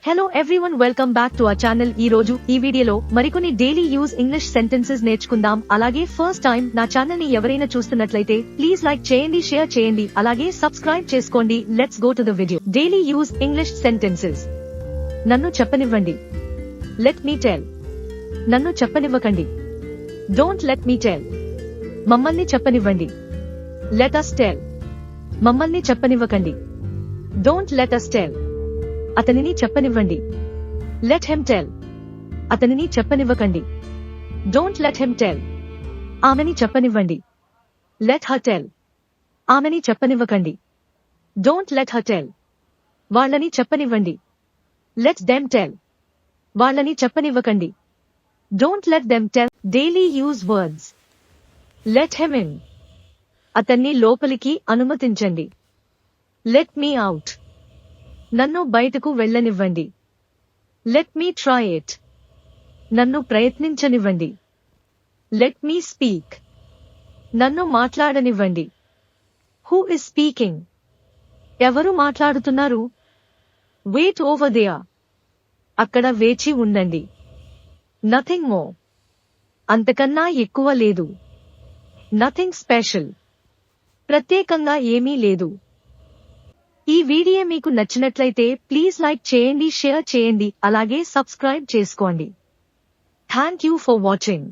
Hello everyone, welcome back to our channel. ఈ రోజు ఈ వీడియోలో మరికొన్ని డైలీ యూజ్ ఇంగ్లీష్ సెంటెన్సెస్ నేర్చుకుందాం. అలాగే ఫస్ట్ టైం నా ఛానల్ ని ఎవరైనా చూస్తున్నట్లయితే ప్లీజ్ లైక్ చేయండి, షేర్ చేయండి, అలాగే సబ్స్క్రైబ్ చేసుకోండి. Let's go to the video. Daily use English sentences. నన్ను చెప్పనివ్వండి. Let me tell. నన్ను చెప్పనివ్వకండి. Don't let me tell. మమ్మల్ని చెప్పనివ్వండి. Let us tell. మమ్మల్ని చెప్పనివ్వకండి. Don't let us tell. అతనిని చెప్పనివ్వండి. Let him tell. అతనిని చెప్పనివ్వకండి. Don't let him tell. ఆమెని చెప్పనివ్వండి. Let her tell. ఆమెని చెప్పనివ్వకండి. Don't let her tell. వాళ్ళని చెప్పనివ్వండి. Let them tell. వాళ్ళని చెప్పనివ్వకండి. Don't let them tell. Daily use words. Let him in. అతన్ని లోపలికి అనుమతించండి. Let me out. నన్ను బయటకు వెళ్ళనివ్వండి. Let me try it. నన్ను ప్రయత్నించనివ్వండి. Let me speak. నన్ను మాట్లాడనివ్వండి. Who is speaking? ఎవరు మాట్లాడుతున్నారు? Wait over there. అక్కడ వేచి ఉండండి. Nothing more. అంతకన్నా ఎక్కువ లేదు. Nothing special. ప్రత్యేకంగా ఏమీ లేదు. ఈ వీడియో మీకు నచ్చినట్లయితే ప్లీజ్ లైక్ చేయండి, షేర్ చేయండి, అలాగే సబ్స్క్రైబ్ చేసుకోండి. Thank you for watching.